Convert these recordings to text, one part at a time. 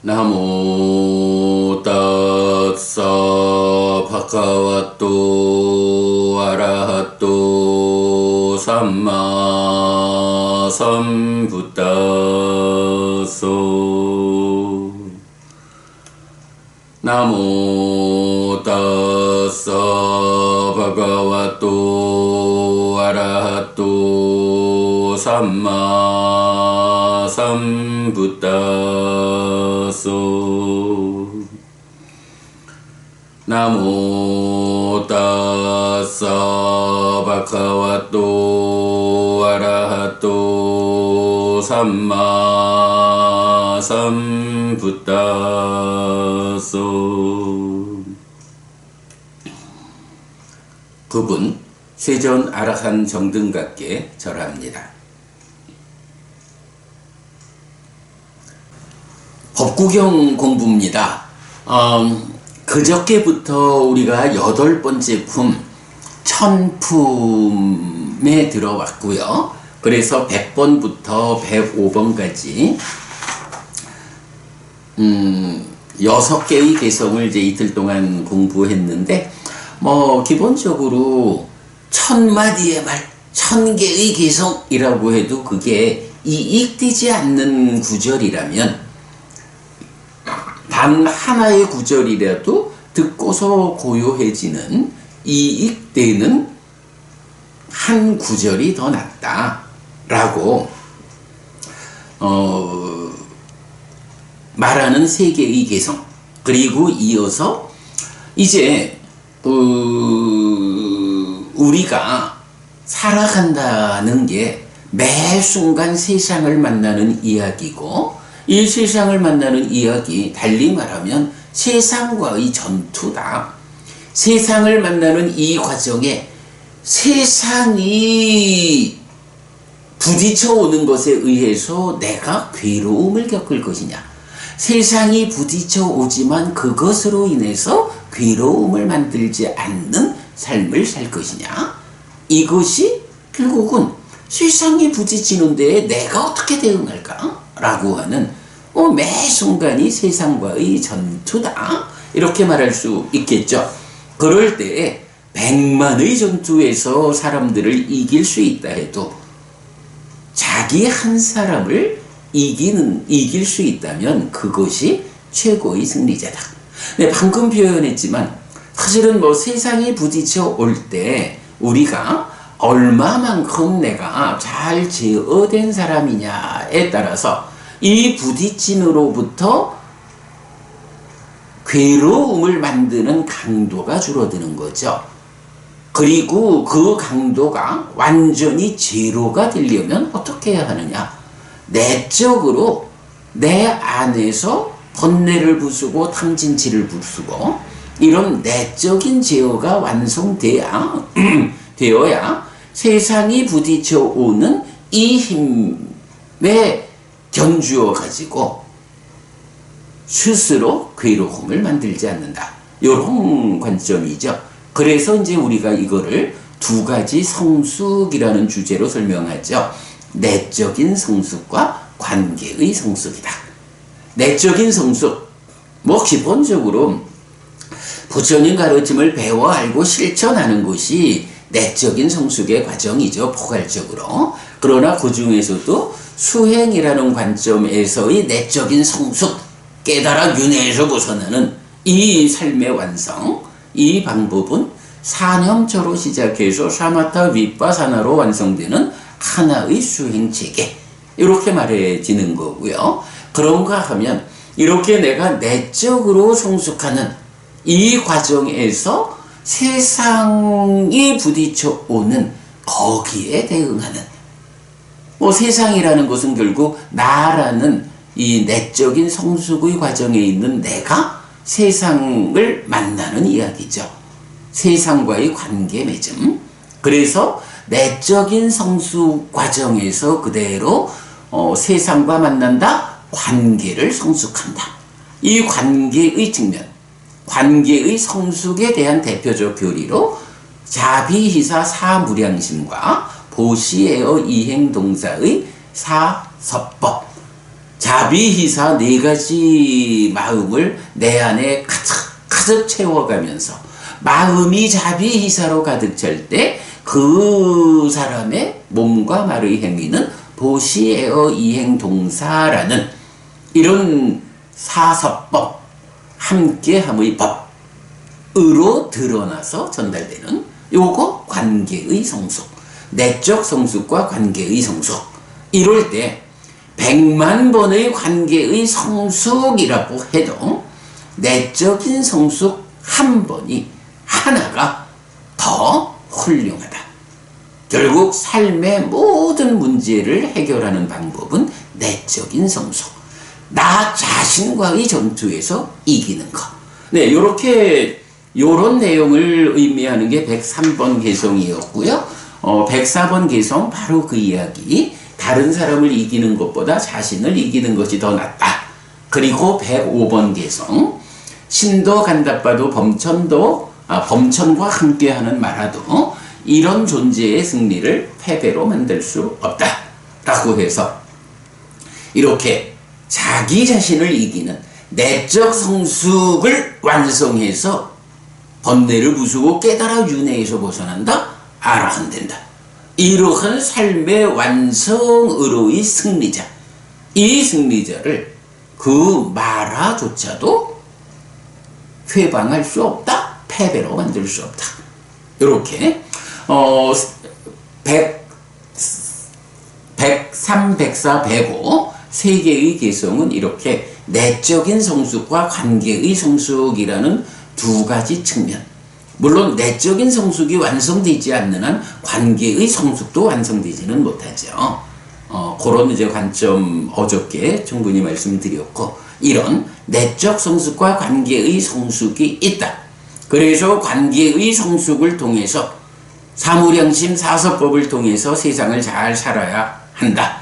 나모 따사 바카와토 아라하토 삼마 삼부타소 나모 따사 바카와토 아라하토 삼마 삼부타소 나모 따사 바카와토 아라하토 삼마 삼부타소. 그분 세존 아라한 정등각께 절합니다. 법구경 공부입니다. 그저께부터 우리가 8번째 품 천품에 들어왔고요. 그래서 100번부터 105번까지 6개의 개성을 이제 이틀 동안 공부했는데, 기본적으로 1000마디의 말, 1000개의 개성이라고 해도 그게 이익되지 않는 구절이라면, 단 하나의 구절이라도 듣고서 고요해지는, 이익되는 한 구절이 더 낫다라고 말하는 3개의 개성. 그리고 이어서 이제 우리가 살아간다는 게 매 순간 세상을 만나는 이야기고, 이 세상을 만나는 이야기, 달리 말하면 세상과의 전투다. 세상을 만나는 이 과정에 세상이 부딪혀 오는 것에 의해서 내가 괴로움을 겪을 것이냐, 세상이 부딪혀 오지만 그것으로 인해서 괴로움을 만들지 않는 삶을 살 것이냐, 이것이 결국은 세상이 부딪히는 데에 내가 어떻게 대응할까? 라고 하는 매 순간이 세상과의 전투다, 이렇게 말할 수 있겠죠. 그럴 때에 100만의 전투에서 사람들을 이길 수 있다 해도 자기 한 사람을 이길 수 있다면 그것이 최고의 승리자다. 네, 방금 표현했지만 사실은 세상이 부딪혀 올 때 우리가 얼마만큼 내가 잘 제어된 사람이냐에 따라서 이 부딪힘으로부터 괴로움을 만드는 강도가 줄어드는 거죠. 그리고 그 강도가 완전히 제로가 되려면 어떻게 해야 하느냐? 내적으로 내 안에서 번뇌를 부수고 탐진치를 부수고 이런 내적인 제어가 완성되어야 세상이 부딪혀 오는 이 힘에 견주어 가지고 스스로 괴로움을 만들지 않는다, 이런 관점이죠. 그래서 이제 우리가 이거를 2가지 성숙이라는 주제로 설명하죠. 내적인 성숙과 관계의 성숙이다. 내적인 성숙, 기본적으로 부처님 가르침을 배워 알고 실천하는 것이 내적인 성숙의 과정이죠, 포괄적으로. 그러나 그 중에서도 수행이라는 관점에서의 내적인 성숙, 깨달아 윤회에서 벗어나는 이 삶의 완성, 이 방법은 사념처로 시작해서 사마타 윗바사나로 완성되는 하나의 수행체계, 이렇게 말해지는 거고요. 그런가 하면 이렇게 내가 내적으로 성숙하는 이 과정에서 세상이 부딪혀 오는 거기에 대응하는, 세상이라는 것은 결국 나라는 이 내적인 성숙의 과정에 있는 내가 세상을 만나는 이야기죠. 세상과의 관계 맺음. 그래서 내적인 성숙 과정에서 그대로 세상과 만난다, 관계를 성숙한다. 이 관계의 측면, 관계의 성숙에 대한 대표적 교리로 자비희사 사무량심과 보시에어 이행동사의 사섭법. 자, 자비희사 네 가지 마음을 내 안에 가득 채워가면서 마음이 자비희사로 가득 찰 때 그 사람의 몸과 말의 행위는 보시에어 이행동사라는 이런 사서법, 함께함의 법으로 드러나서 전달되는 요거 관계의 성숙, 내적 성숙과 관계의 성숙. 이럴 때 100만 번의 관계의 성숙이라고 해도 내적인 성숙 한 번이 하나가 더 훌륭하다. 결국 삶의 모든 문제를 해결하는 방법은 내적인 성숙. 나 자신과의 전투에서 이기는 것. 네, 요런 내용을 의미하는 게 103번 개성이었고요. 104번 개성 바로 그 이야기. 다른 사람을 이기는 것보다 자신을 이기는 것이 더 낫다. 그리고 105번 개성. 신도 간다빠도 범천과 함께하는 마라도 이런 존재의 승리를 패배로 만들 수 없다. 라고 해서 이렇게 자기 자신을 이기는 내적 성숙을 완성해서 번뇌를 부수고 깨달아 윤회에서 벗어난다? 알아한댄다. 이러한 삶의 완성으로의 승리자. 이 승리자를 그 마라조차도 회방할 수 없다. 패배로 만들 수 없다. 이렇게 103, 104, 105 세 개의 개성은 이렇게 내적인 성숙과 관계의 성숙이라는 두 가지 측면. 물론 내적인 성숙이 완성되지 않는 한 관계의 성숙도 완성되지는 못하죠. 그런 이제 관점 어저께 충분히 말씀드렸고, 이런 내적 성숙과 관계의 성숙이 있다. 그래서 관계의 성숙을 통해서 사무량심 사서법을 통해서 세상을 잘 살아야 한다.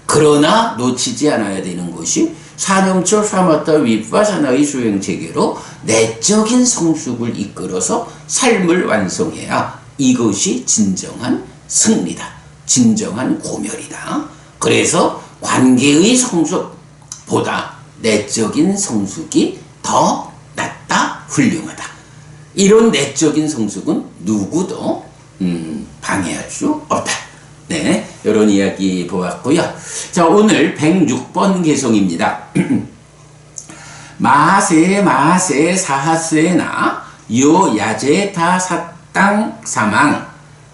그러나 놓치지 않아야 되는 것이 사념처 사마타 위파사나의 수행체계로 내적인 성숙을 이끌어서 삶을 완성해야 이것이 진정한 승리다. 진정한 고멸이다. 그래서 관계의 성숙보다 내적인 성숙이 더 낫다, 훌륭하다. 이런 내적인 성숙은 누구도 방해할 수 없다. 네, 이런 이야기 보았고요. 자, 오늘 106번 개성입니다. 마세 사하세나 요 야제타 사땅 사망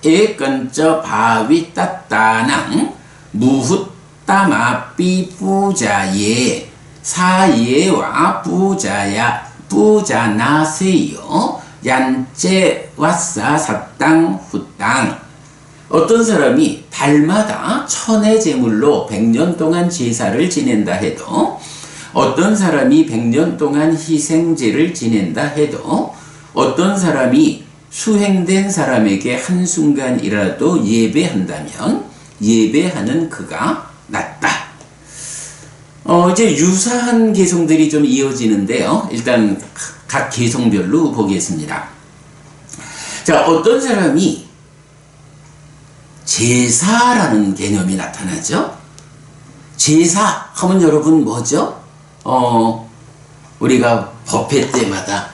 에건저 바위 따따낭 무훗따마삐 부자예 사예와 부자나세요 얀제 왓사 사땅 후땅. 어떤 사람이 달마다 천의 제물로 100년 동안 제사를 지낸다 해도, 어떤 사람이 100년 동안 희생제를 지낸다 해도, 어떤 사람이 수행된 사람에게 한순간이라도 예배한다면 예배하는 그가 낫다. 이제 유사한 개성들이 좀 이어지는데요. 일단 각 개성별로 보겠습니다. 자, 어떤 사람이 제사라는 개념이 나타나죠. 제사 하면 여러분 뭐죠? 우리가 법회 때마다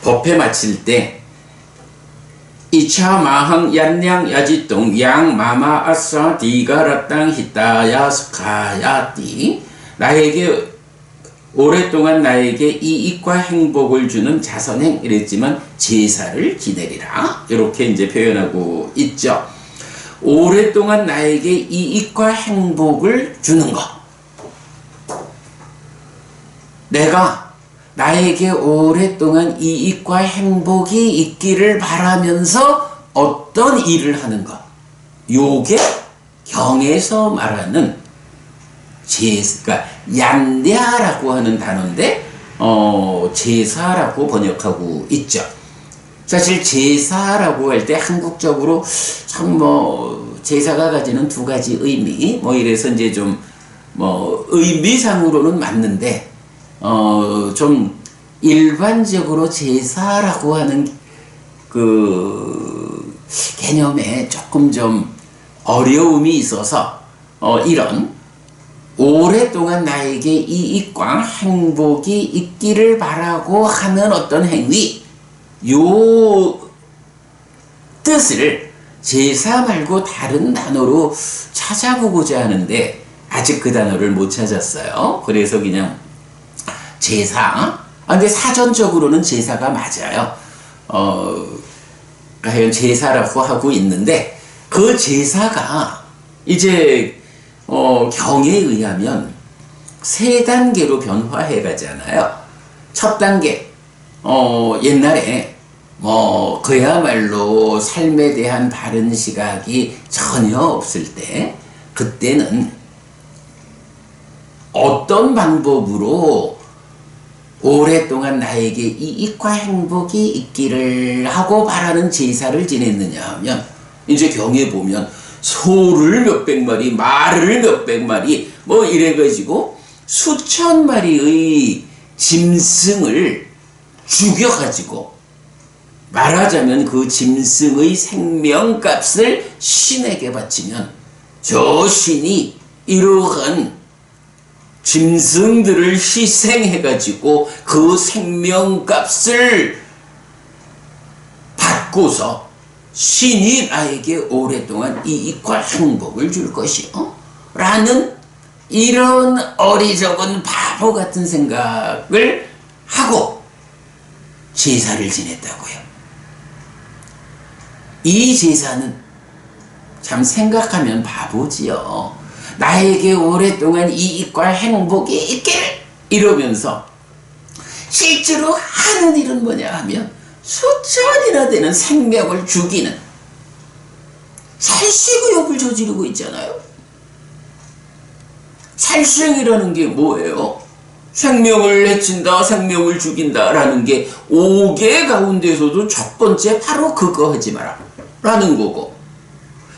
법회 마칠 때 이차 마항 얀냥 야지똥 양 마마 아싸 디가라땅 히타야 스카야띠. 나에게 오랫동안 나에게 이익과 행복을 주는 자선행 이랬지만 제사를 지내리라. 이렇게 이제 표현하고 있죠. 오랫동안 나에게 이익과 행복을 주는 것. 내가 나에게 오랫동안 이익과 행복이 있기를 바라면서 어떤 일을 하는 것. 요게 경에서 말하는 그러니까 얀냐라고 하는 단어인데 제사라고 번역하고 있죠. 사실 제사라고 할 때 한국적으로 참 제사가 가지는 두 가지 의미 이래서 이제 좀 의미상으로는 맞는데 좀 일반적으로 제사라고 하는 그 개념에 조금 좀 어려움이 있어서 이런 오랫동안 나에게 이익과 행복이 있기를 바라고 하는 어떤 행위, 요 뜻을 제사 말고 다른 단어로 찾아보고자 하는데 아직 그 단어를 못 찾았어요. 그래서 그냥 제사. 근데 사전적으로는 제사가 맞아요. 과연 제사라고 하고 있는데 그 제사가 이제 경에 의하면 세 단계로 변화해 가잖아요. 첫 단계, 옛날에 그야말로 삶에 대한 바른 시각이 전혀 없을 때, 그때는 어떤 방법으로 오랫동안 나에게 이익과 행복이 있기를 하고 바라는 제사를 지냈느냐 하면, 이제 경에 보면 소를 몇백 마리, 말을 몇백 마리, 이래가지고 수천 마리의 짐승을 죽여가지고, 말하자면 그 짐승의 생명값을 신에게 바치면 저 신이 이러한 짐승들을 희생해가지고 그 생명값을 받고서 신이 나에게 오랫동안 이익과 행복을 줄 것이요 라는 이런 어리석은 바보 같은 생각을 하고 제사를 지냈다고요. 이 제사는 참 생각하면 바보지요. 나에게 오랫동안 이익과 행복이 있기를 이러면서 실제로 하는 일은 뭐냐 하면 수천이나 되는 생명을 죽이는 살생의욕을 저지르고 있잖아요. 살생이라는 게 뭐예요? 생명을 해친다, 생명을 죽인다라는 게 5개 가운데서도 첫 번째 바로 그거 하지 마라 라는 거고,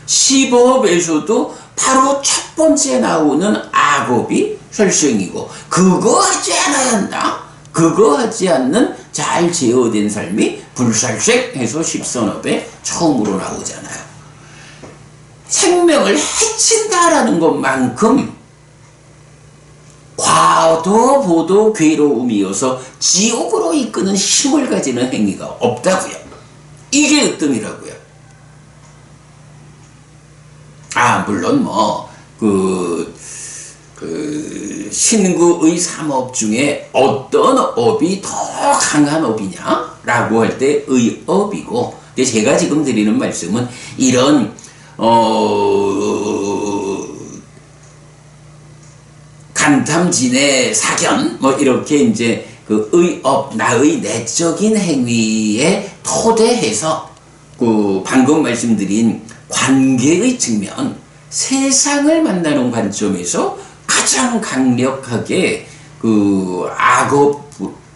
10업에서도 바로 첫 번째 나오는 악업이 살생이고, 그거 하지 않아야 한다. 그거 하지 않는 잘 제어된 삶이 불살생 해서 10선업에 처음으로 나오잖아요. 생명을 해친다라는 것만큼 과도 보도 괴로움이어서 지옥으로 이끄는 힘을 가지는 행위가 없다고요. 이게 으뜸이라고요. 물론 신구의 3업 중에 어떤 업이 더 강한 업이냐라고 할 때 의업이고, 근데 제가 지금 드리는 말씀은 이런 간탐진의 사견 이렇게 이제 그 의업, 나의 내적인 행위에 토대해서 그 방금 말씀드린 관계의 측면, 세상을 만나는 관점에서 가장 강력하게 그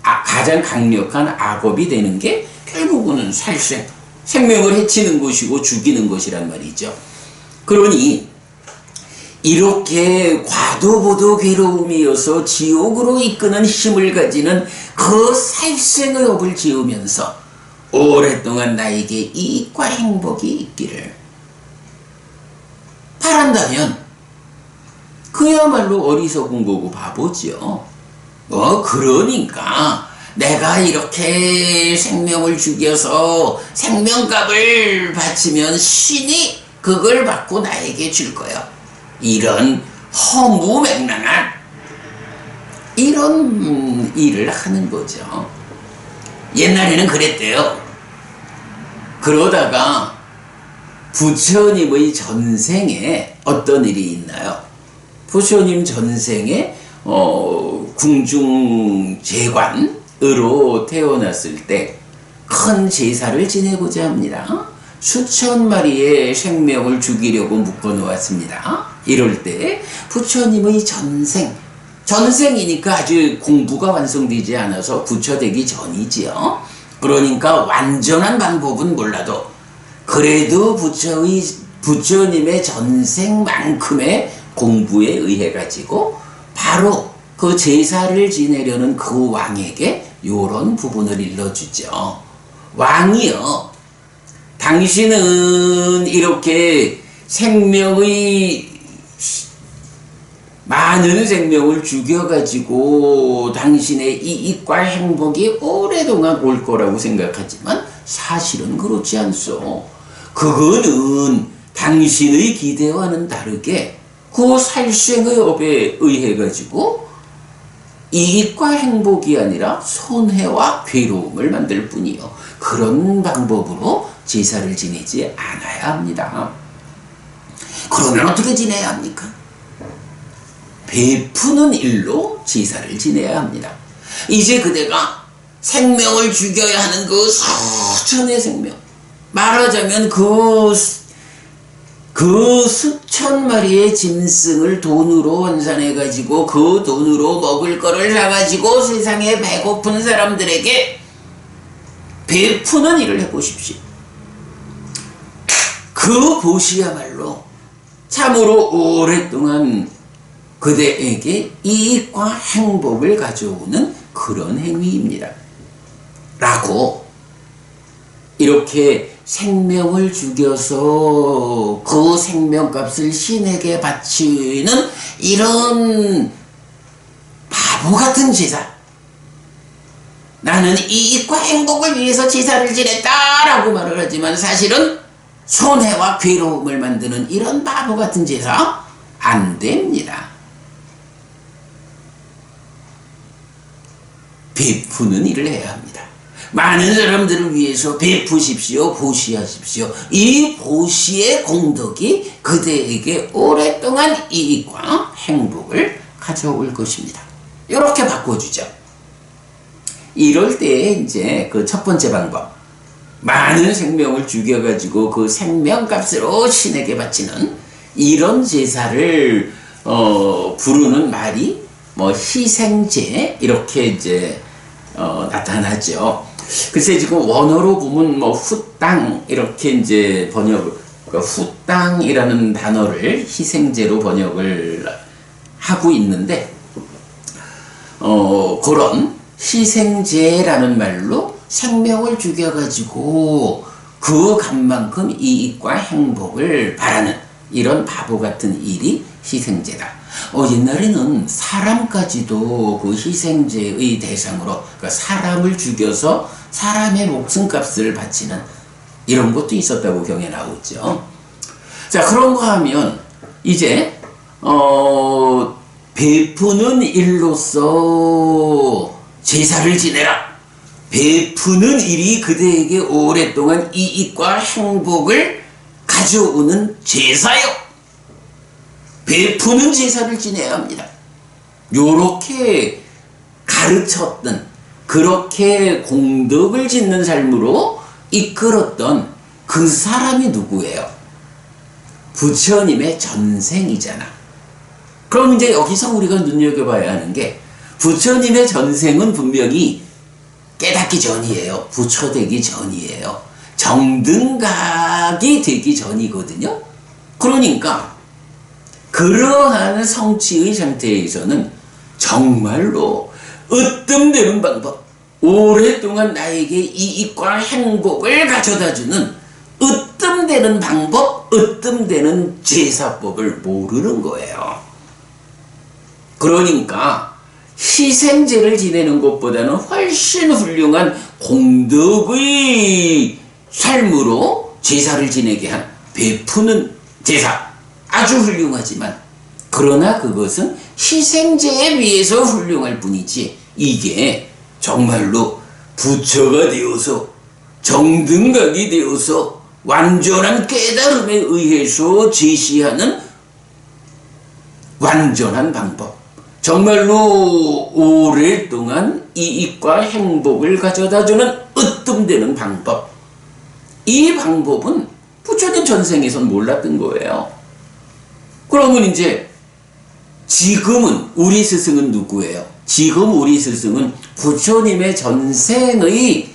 가장 강력한 악업이 되는 게 결국은 살생, 생명을 해치는 것이고 죽이는 것이란 말이죠. 그러니 이렇게 과도보도 괴로움이어서 지옥으로 이끄는 힘을 가지는 그 살생의 업을 지으면서 오랫동안 나에게 이익과 행복이 있기를 바란다면 그야말로 어리석은 거고 바보지요. 그러니까 내가 이렇게 생명을 죽여서 생명값을 바치면 신이 그걸 받고 나에게 줄 거야. 이런 허무맹랑한 이런 일을 하는 거죠. 옛날에는 그랬대요. 그러다가 부처님의 전생에 어떤 일이 있나요? 부처님 전생에 궁중제관으로 태어났을 때 큰 제사를 지내고자 합니다. 수천 마리의 생명을 죽이려고 묶어놓았습니다. 이럴 때 부처님의 전생이니까 아직 공부가 완성되지 않아서 부처되기 전이지요. 그러니까 완전한 방법은 몰라도 그래도 부처님의 전생만큼의 공부에 의해 가지고 바로 그 제사를 지내려는 그 왕에게 요런 부분을 일러주죠. 왕이요, 당신은 이렇게 생명의 많은 생명을 죽여가지고 당신의 이익과 행복이 오래동안 올 거라고 생각하지만 사실은 그렇지 않소. 그거는 당신의 기대와는 다르게 그 살생의 업에 의해 가지고 이익과 행복이 아니라 손해와 괴로움을 만들 뿐이요. 그런 방법으로 제사를 지내지 않아야 합니다. 그러면 어떻게 지내야 합니까? 베푸는 일로 제사를 지내야 합니다. 이제 그대가 생명을 죽여야 하는 그 수천의 생명, 말하자면 그 수천 마리의 짐승을 돈으로 환산해가지고 그 돈으로 먹을 거를 사가지고 세상에 배고픈 사람들에게 베푸는 일을 해보십시오. 그 보시야말로 참으로 오랫동안 그대에게 이익과 행복을 가져오는 그런 행위입니다. 라고 이렇게 생명을 죽여서 그 생명값을 신에게 바치는 이런 바보 같은 제사, 나는 이익과 행복을 위해서 제사를 지냈다라고 말을 하지만 사실은 손해와 괴로움을 만드는 이런 바보 같은 제사 안 됩니다. 베푸는 일을 해야 합니다. 많은 사람들을 위해서 베푸십시오. 보시하십시오. 이 보시의 공덕이 그대에게 오랫동안 이익과 행복을 가져올 것입니다. 이렇게 바꿔주죠. 이럴 때 이제 그 첫 번째 방법, 많은 생명을 죽여가지고 그 생명값으로 신에게 바치는 이런 제사를 부르는 말이 뭐 희생제 이렇게 이제 나타나죠. 글쎄 지금 원어로 보면 뭐 후땅 이렇게 이제 번역, 후땅이라는 단어를 희생제로 번역을 하고 있는데 그런 희생제라는 말로 생명을 죽여가지고 그 값만큼 이익과 행복을 바라는 이런 바보 같은 일이 희생제다. 옛날에는 사람까지도 그 희생제의 대상으로, 그러니까 사람을 죽여서 사람의 목숨값을 바치는 이런 것도 있었다고 경에 나오죠. 자, 그런 거 하면 이제 베푸는 일로서 제사를 지내라. 베푸는 일이 그대에게 오랫동안 이익과 행복을 가져오는 제사요. 베푸는 제사를 지내야 합니다. 요렇게 가르쳤던, 그렇게 공덕을 짓는 삶으로 이끌었던 그 사람이 누구예요? 부처님의 전생이잖아. 그럼 이제 여기서 우리가 눈여겨봐야 하는 게, 부처님의 전생은 분명히 깨닫기 전이에요. 부처 되기 전이에요. 정등각이 되기 전이거든요. 그러니까 그러한 성취의 상태에서는 정말로 으뜸되는 방법, 오랫동안 나에게 이익과 행복을 가져다주는 으뜸되는 방법, 으뜸되는 제사법을 모르는 거예요. 그러니까 희생제를 지내는 것보다는 훨씬 훌륭한 공덕의 삶으로 제사를 지내게 한 베푸는 제사, 아주 훌륭하지만 그러나 그것은 희생제에 비해서 훌륭할 뿐이지, 이게 정말로 부처가 되어서 정등각이 되어서 완전한 깨달음에 의해서 제시하는 완전한 방법, 정말로 오랫동안 이익과 행복을 가져다주는 으뜸되는 방법, 이 방법은 부처님 전생에선 몰랐던 거예요. 그러면 이제 지금은 우리 스승은 누구예요? 지금 우리 스승은 부처님의 전생의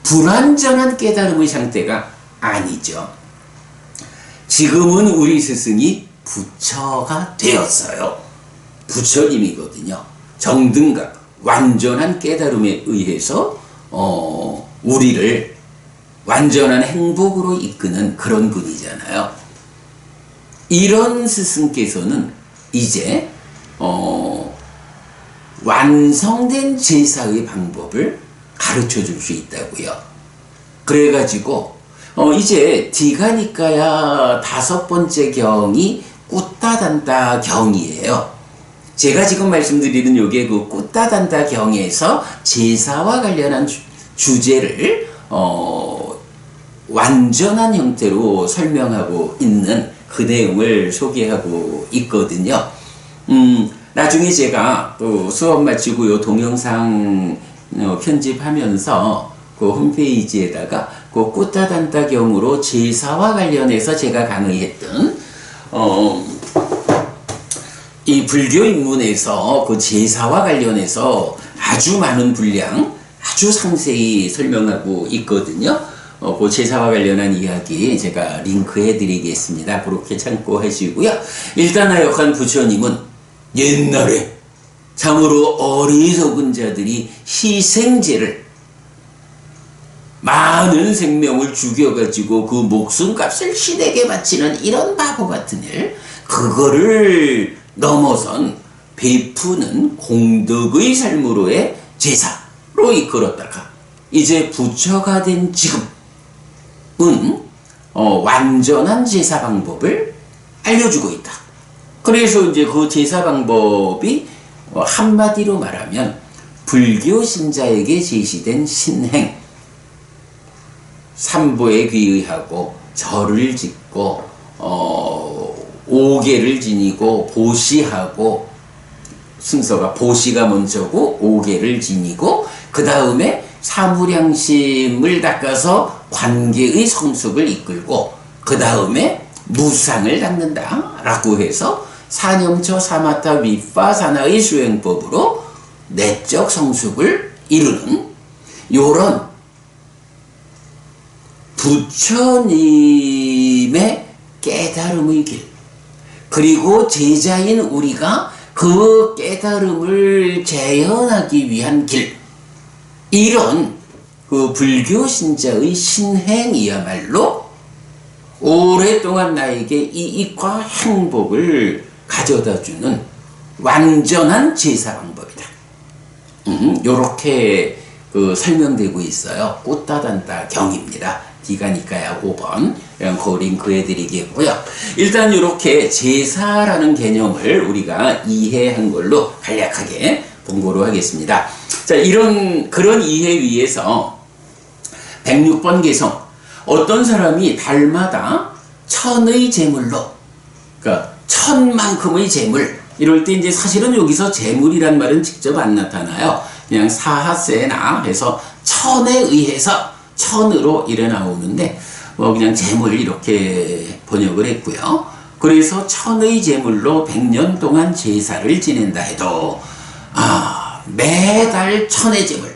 불완전한 깨달음의 상태가 아니죠. 지금은 우리 스승이 부처가 되었어요. 부처님이거든요. 정등각, 완전한 깨달음에 의해서 우리를 완전한 행복으로 이끄는 그런 분이잖아요. 이런 스승께서는 이제 완성된 제사의 방법을 가르쳐 줄 수 있다고요. 그래가지고 이제 디가니까야 5번째 경이 꾸따단다 경이에요. 제가 지금 말씀드리는 요게 그 꾸따단다 경에서 제사와 관련한 주제를 완전한 형태로 설명하고 있는 그 내용을 소개하고 있거든요. 나중에 제가 또 수업 마치고 요 동영상 편집하면서 그 홈페이지에다가 그 꾸따단다 경으로 제사와 관련해서 제가 강의했던 이 불교 입문에서 그 제사와 관련해서 아주 많은 분량 아주 상세히 설명하고 있거든요. 그 제사와 관련한 이야기 제가 링크해 드리겠습니다. 그렇게 참고하시고요. 일단하여간 부처님은 옛날에 참으로 어리석은 자들이 희생제를 많은 생명을 죽여가지고 그 목숨값을 신에게 바치는 이런 바보 같은 일, 그거를 넘어선 베푸는 공덕의 삶으로의 제사로 이끌었다가 이제 부처가 된 지금은 완전한 제사 방법을 알려주고 있다. 그래서 이제 그 제사 방법이 한마디로 말하면 불교 신자에게 제시된 신행, 삼보에 귀의하고 절을 짓고 오계를 지니고 보시하고, 순서가 보시가 먼저고 오계를 지니고 그 다음에 사무량심을 닦아서 관계의 성숙을 이끌고 그 다음에 무상을 닦는다 라고 해서 사념처 사마타 윗파사나의 수행법으로 내적 성숙을 이루는 요런 부처님의 깨달음의 길, 그리고 제자인 우리가 그 깨달음을 재현하기 위한 길, 이런 그 불교 신자의 신행이야말로 오랫동안 나에게 이익과 행복을 가져다주는 완전한 제사 방법이다. 요렇게 그 설명되고 있어요. 꾸따단다 경입니다. 디가니까야 5번 그 링크해 드리겠고요. 일단 이렇게 제사라는 개념을 우리가 이해한 걸로 간략하게 본고로 하겠습니다. 자, 그런 이해 위에서 106번 개성, 어떤 사람이 달마다 천의 제물로, 그러니까 천만큼의 제물, 이럴 때 이제 사실은 여기서 제물이란 말은 직접 안 나타나요. 그냥 사하세나 해서 천에 의해서 천으로 이래 나오는데 그냥 제물 이렇게 번역을 했고요. 그래서 천의 제물로 100년 동안 제사를 지낸다 해도 매달 천의 제물,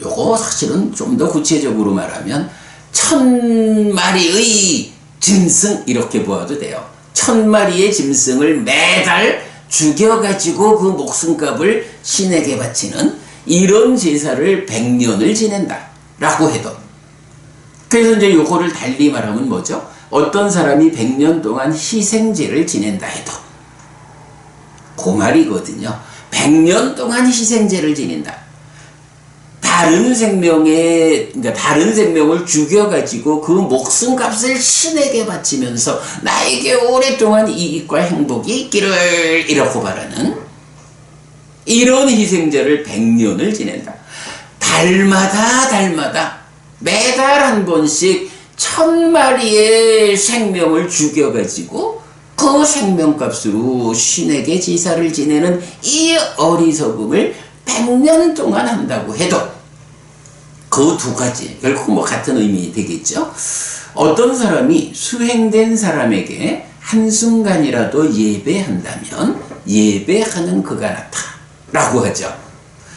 요거 사실은 좀 더 구체적으로 말하면 1000마리의 짐승 이렇게 보아도 돼요. 1000마리의 짐승을 매달 죽여가지고 그 목숨값을 신에게 바치는 이런 제사를 100년을 지낸다 라고 해도, 그래서 이제 요거를 달리 말하면 뭐죠? 어떤 사람이 100년 동안 희생제를 지낸다 해도, 그 말이거든요. 100년 동안 희생제를 지낸다. 다른 그러니까 다른 생명을 죽여가지고 그 목숨값을 신에게 바치면서 나에게 오랫동안 이익과 행복이 있기를 이라고 바라는 이런 희생제를 100년을 지낸다. 달마다 매달 한 번씩 1000마리의 생명을 죽여가지고 그 생명값으로 신에게 제사를 지내는 이 어리석음을 100년 동안 한다고 해도 그 두 가지 결국 뭐 같은 의미 되겠죠. 어떤 사람이 수행된 사람에게 한순간이라도 예배한다면 예배하는 그가 나타 라고 하죠.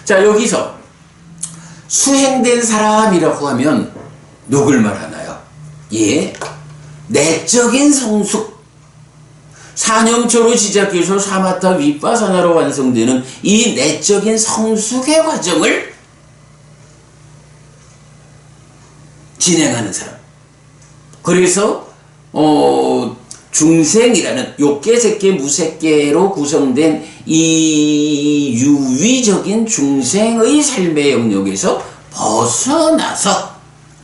자, 여기서 수행된 사람이라고 하면 누굴 말하나요? 내적인 성숙, 사념초로 시작해서 사마타 윗바사나로 완성되는 이 내적인 성숙의 과정을 진행하는 사람. 그래서 중생이라는 욕계, 색계, 무색계로 구성된 이 유위적인 중생의 삶의 영역에서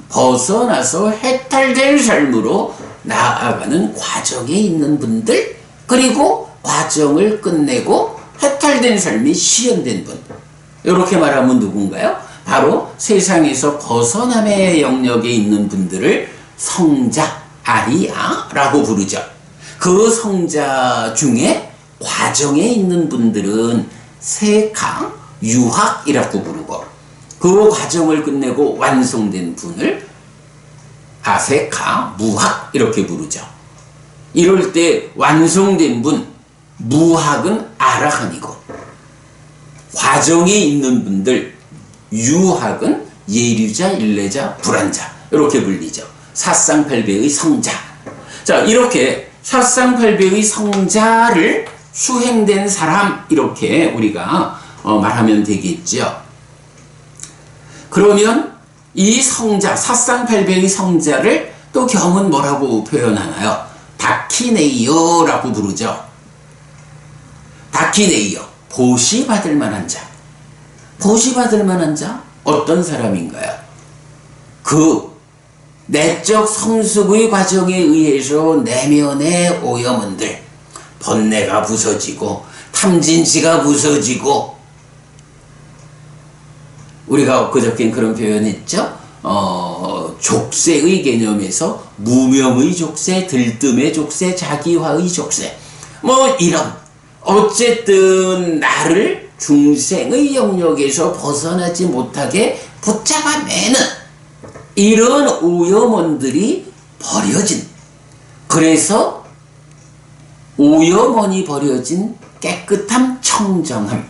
벗어나서 해탈된 삶으로 나아가는 과정에 있는 분들, 그리고 과정을 끝내고 해탈된 삶이 실현된 분, 이렇게 말하면 누군가요? 바로 세상에서 벗어남의 영역에 있는 분들을 성자, 아리아라고 부르죠. 그 성자 중에 과정에 있는 분들은 세강, 유학이라고 부르고, 그 과정을 끝내고 완성된 분을 아세카, 무학 이렇게 부르죠. 이럴 때 완성된 분, 무학은 아라한이고, 과정에 있는 분들, 유학은 예류자, 일례자, 불안자 이렇게 불리죠. 사쌍팔배의 성자. 자, 이렇게 사쌍팔배의 성자를 수행된 사람, 이렇게 우리가 말하면 되겠죠. 그러면 이 성자, 사쌍팔배의 성자를 또 경은 뭐라고 표현하나요? 다키네이어라고 부르죠. 다키네이어, 보시받을 만한 자. 보시받을 만한 자? 어떤 사람인가요? 그 내적 성숙의 과정에 의해서 내면의 오염원들, 번뇌가 부서지고 탐진치가 부서지고, 우리가 엊그저께 그런 표현했죠. 족쇄의 개념에서 무명의 족쇄, 들뜸의 족쇄, 자기화의 족쇄, 뭐 이런, 어쨌든 나를 중생의 영역에서 벗어나지 못하게 붙잡아 매는 이런 오염원들이 버려진, 그래서 오염원이 버려진 깨끗함, 청정함,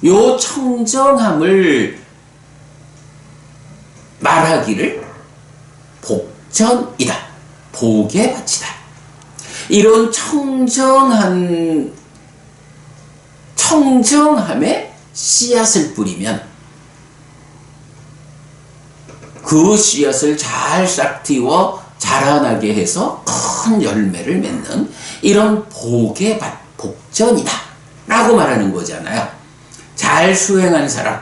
요 청정함을 말하기를 복전이다, 복의 바치다. 이런 청정함에 씨앗을 뿌리면 그 씨앗을 잘 싹 틔워 자라나게 해서 큰 열매를 맺는 이런 복의 밭, 복전이다 라고 말하는 거잖아요. 잘 수행한 사람,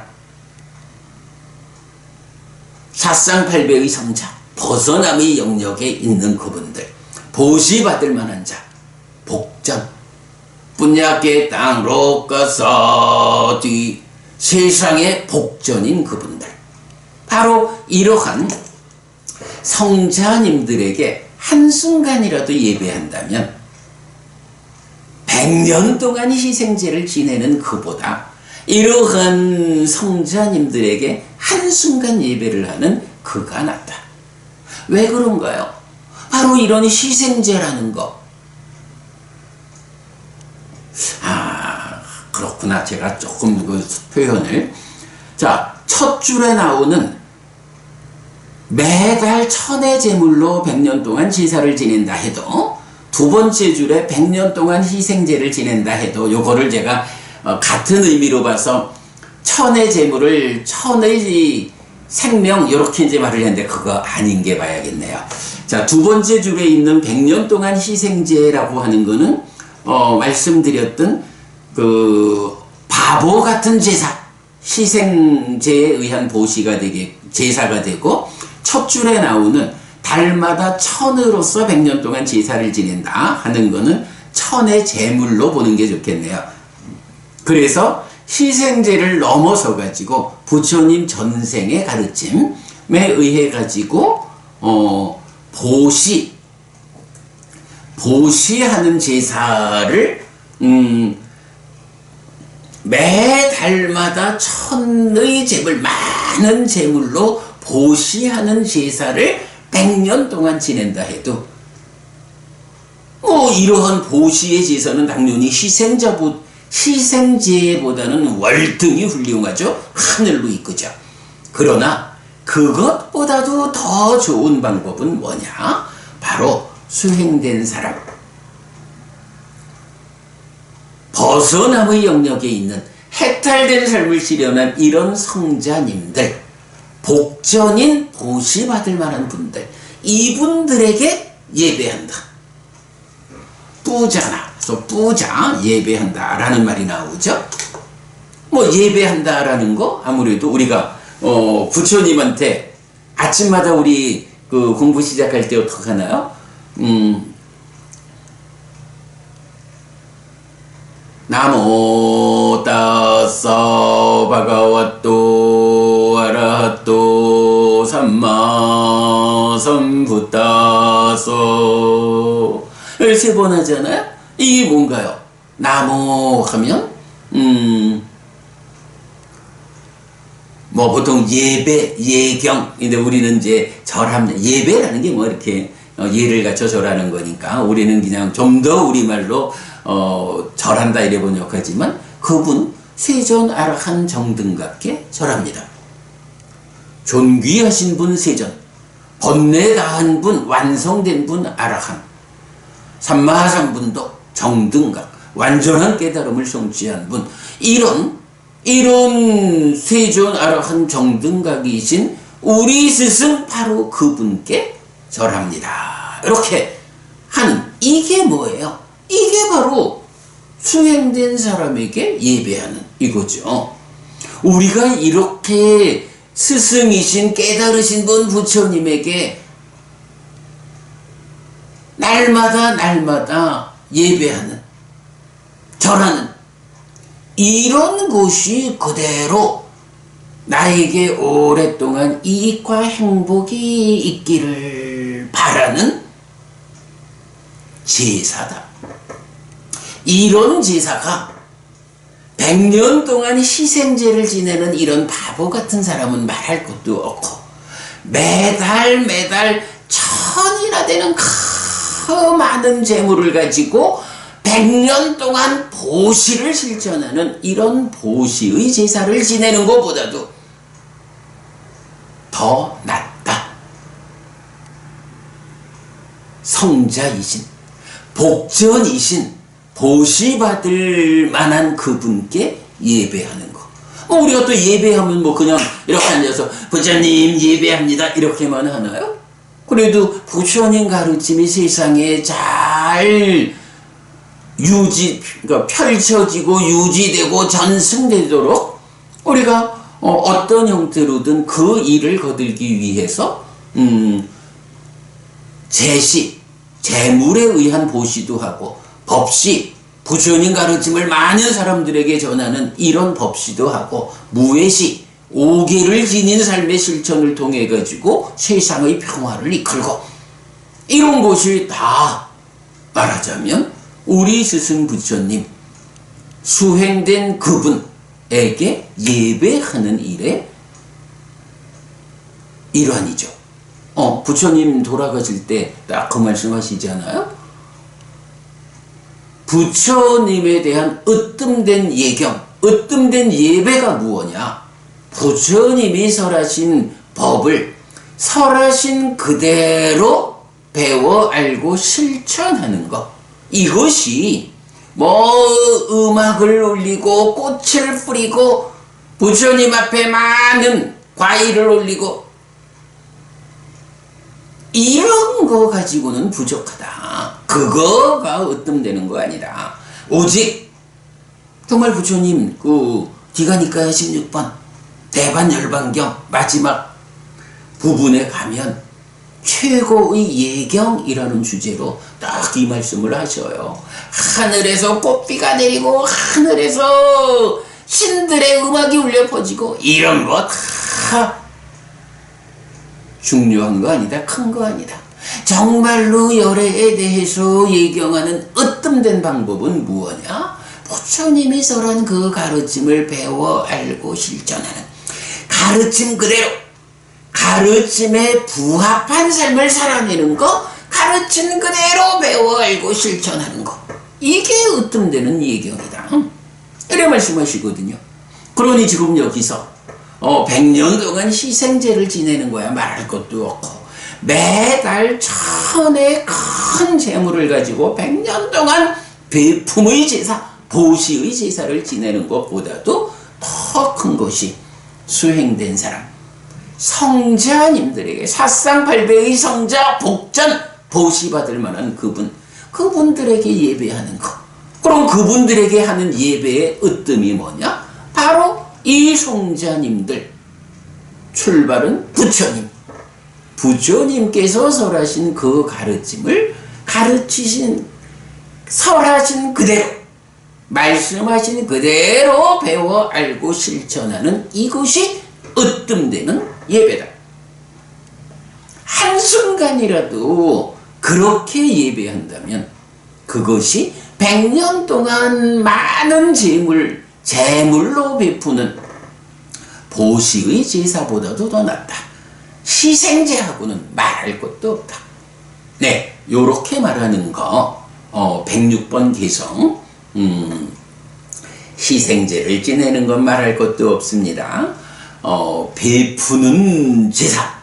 사쌍팔배의 성자, 벗어남의 영역에 있는 그분들, 보시받을 만한 자, 복전, 분야계 땅으로 가서 뒤 세상의 복전인 그분들, 바로 이러한 성자님들에게 한순간이라도 예배한다면 100년 동안 희생제를 지내는 그보다 이러한 성자님들에게 한순간 예배를 하는 그가 낫다. 왜 그런가요? 바로 이런 희생제라는 거. 그렇구나. 제가 조금 그 표현을. 자, 첫 줄에 나오는 매달 천의 제물로 100년 동안 제사를 지낸다 해도, 두 번째 줄에 100년 동안 희생제를 지낸다 해도, 요거를 제가 같은 의미로 봐서 천의 제물을 천의 생명, 이렇게 이제 말을 했는데 그거 아닌 게 봐야겠네요. 자, 두 번째 줄에 있는 100년 동안 희생제라고 하는 거는 말씀드렸던 그 바보 같은 제사, 희생제에 의한 보시가 되게 제사가 되고, 첫 줄에 나오는 달마다 천으로서 100년 동안 제사를 지낸다 하는 거는 천의 제물로 보는 게 좋겠네요. 그래서 희생제를 넘어서 가지고 부처님 전생의 가르침에 의해 가지고 보시하는 제사를 매달마다 천의 제물, 많은 제물로 보시하는 제사를 100년 동안 지낸다 해도, 이러한 보시의 제사는 당연히 희생제보다는 월등히 훌륭하죠. 하늘로 이끄죠. 그러나 그것보다도 더 좋은 방법은 뭐냐? 바로 수행된 사람, 벗어남의 영역에 있는 해탈된 삶을 실현한 이런 성자님들, 복전인 보시받을 만한 분들, 이분들에게 예배한다. 뿌잖아. 그래서 뿌자, 예배한다라는 말이 나오죠. 뭐 예배한다라는 거 아무래도 우리가 부처님한테 아침마다 우리 그 공부 시작할 때 어떻게 하나요? 나모 따서 바가와또 아라하또 삼마 삼부따서 세 번 하잖아요. 이게 뭔가요? 나모 하면 뭐 보통 예배, 예경. 근데 우리는 이제 절합니다. 예배라는 게 뭐 이렇게 예를 갖춰 절하는 거니까 우리는 그냥 좀 더 우리말로 절한다 이래 번역하지만 그분 세존 아라한 정등갑께 절합니다. 존귀하신 분 세존, 번뇌 다한 분, 완성된 분 아라한, 삼마삼분도 정등갑, 완전한 깨달음을 성취한 분, 이런 세존 아라한 정등각이신 우리 스승 바로 그분께 절합니다. 이렇게 하는 이게 뭐예요? 이게 바로 수행된 사람에게 예배하는 이거죠. 우리가 이렇게 스승이신 깨달으신 분 부처님에게 날마다 예배하는, 절하는 이런 것이 그대로 나에게 오랫동안 이익과 행복이 있기를 바라는 제사다. 이런 제사가 100년 동안 희생제를 지내는 이런 바보 같은 사람은 말할 것도 없고 매달 천이나 되는 그 많은 재물을 가지고 100년 동안 보시를 실천하는 이런 보시의 제사를 지내는 것보다도 더 낫다. 성자이신, 복전이신, 보시받을 만한 그분께 예배하는 거. 우리가 또 예배하면 뭐 그냥 이렇게 앉아서 부처님 예배합니다 이렇게만 하나요? 그래도 부처님 가르침이 세상에 잘 그러니까 펼쳐지고 유지되고 전승되도록 우리가 어떤 형태로든 그 일을 거들기 위해서 제시, 재물에 의한 보시도 하고 법시, 부처님 가르침을 많은 사람들에게 전하는 이런 법시도 하고 무외시, 오계를 지닌 삶의 실천을 통해 가지고 세상의 평화를 이끌고 이런 것이 다 말하자면 우리 스승 부처님 수행된 그분에게 예배하는 일의 일환이죠. 부처님 돌아가실 때 딱 그 말씀하시잖아요. 부처님에 대한 으뜸된 예경, 으뜸된 예배가 무엇이냐? 부처님이 설하신 법을 설하신 그대로 배워 알고 실천하는 것. 이것이 뭐 음악을 올리고 꽃을 뿌리고 부처님 앞에 많은 과일을 올리고 이런 거 가지고는 부족하다. 그거가 으뜸되는 거 아니라 오직 정말 부처님 그 디가니까야 16번 대반열반경 마지막 부분에 가면 최고의 예경이라는 주제로 딱 이 말씀을 하셔요. 하늘에서 꽃비가 내리고 하늘에서 신들의 음악이 울려 퍼지고 이런 거 다 중요한 거 아니다. 큰 거 아니다. 정말로 열애에 대해서 예경하는 으뜸된 방법은 무엇이냐? 부처님이 설한 그 가르침을 배워 알고 실천하는 가르침 그대로 가르침에 부합한 삶을 살아내는 거, 가르침 그대로 배워 알고 실천하는 거, 이게 으뜸되는 예경이다. 이래 말씀하시거든요. 그러니 지금 여기서 100년 동안 희생제를 지내는 거야. 말할 것도 없고 매달 천의 큰 재물을 가지고 100년 동안 배품의 제사, 보시의 제사를 지내는 것보다도 더 큰 것이 수행된 사람, 성자님들에게 사상팔배의 성자 복전 보시받을 만한 그분, 그분들에게 예배하는 것. 그럼 그분들에게 하는 예배의 으뜸이 뭐냐? 바로 이 송자님들. 출발은 부처님. 부처님께서 설하신 그 가르침을 가르치신, 설하신 그대로, 말씀하신 그대로 배워 알고 실천하는 이것이 으뜸되는 예배다. 한순간이라도 그렇게 예배한다면 그것이 100년 동안 많은 재물로 베푸는 보시의 제사보다도 더 낫다. 희생제하고는 말할 것도 없다. 네, 요렇게 말하는 거 106번 개성 희생제를 지내는 건 말할 것도 없습니다. 베푸는 제사,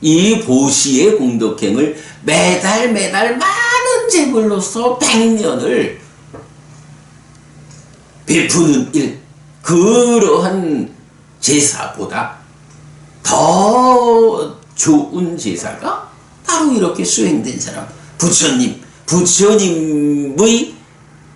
이 보시의 공덕행을 매달 많은 제물로서 100년을 베푸는 일, 그러한 제사보다 더 좋은 제사가 바로 이렇게 수행된 사람, 부처님의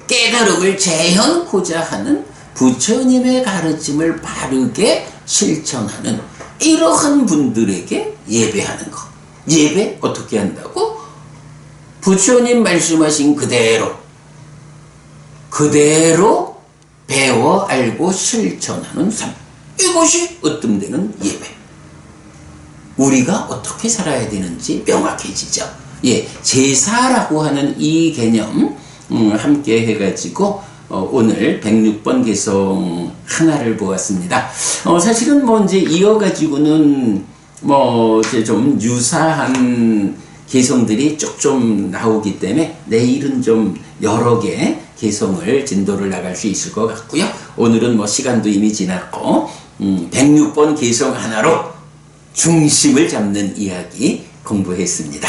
깨달음을 재현코자 하는, 부처님의 가르침을 바르게 실천하는 이러한 분들에게 예배하는 것. 예배 어떻게 한다고? 부처님 말씀하신 그대로 배워 알고 실천하는 삶. 이것이 으뜸되는 예배. 우리가 어떻게 살아야 되는지 명확해지죠. 예, 제사라고 하는 이 개념 함께 해가지고 오늘 106번 개성 하나를 보았습니다. 사실은 이제 이어가지고는 이제 좀 유사한 개성들이 쭉 좀 나오기 때문에 내일은 좀 여러 개 개성을 진도를 나갈 수 있을 것 같고요. 오늘은 시간도 이미 지났고 106번 개성 하나로 중심을 잡는 이야기 공부했습니다.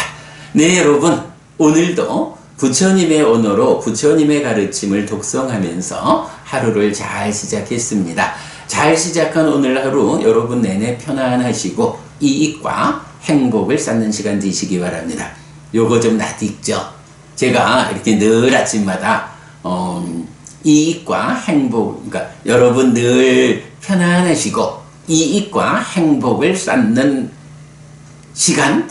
네, 여러분, 오늘도 부처님의 언어로 부처님의 가르침을 독성하면서 하루를 잘 시작했습니다. 잘 시작한 오늘 하루 여러분 내내 편안하시고 이익과 행복을 쌓는 시간 되시기 바랍니다. 요거 좀 낯익죠? 제가 이렇게 늘 아침마다 이익과 행복, 그러니까 여러분 늘 편안하시고 이익과 행복을 쌓는 시간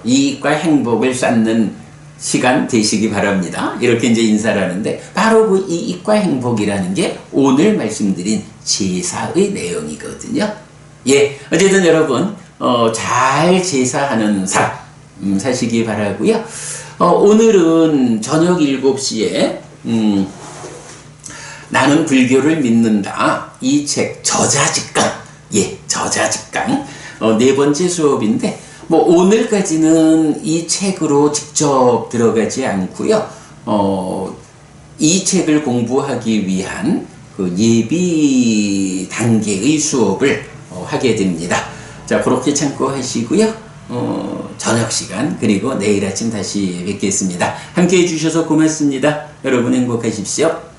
이익과 행복을 쌓는 시간 되시기 바랍니다. 이렇게 이제 인사를 하는데 바로 그 이익과 행복이라는 게 오늘 말씀드린 제사의 내용이거든요. 예, 어쨌든 여러분 잘 제사하는 삶 사시기 바라고요. 오늘은 저녁 7시에 나는 불교를 믿는다, 이 책 저자직강, 저자직강 4번째 수업인데 오늘까지는 이 책으로 직접 들어가지 않고요. 이 책을 공부하기 위한 그 예비 단계의 수업을 하게 됩니다. 자, 그렇게 참고하시고요. 저녁 시간 그리고 내일 아침 다시 뵙겠습니다. 함께 해주셔서 고맙습니다. 여러분 행복하십시오.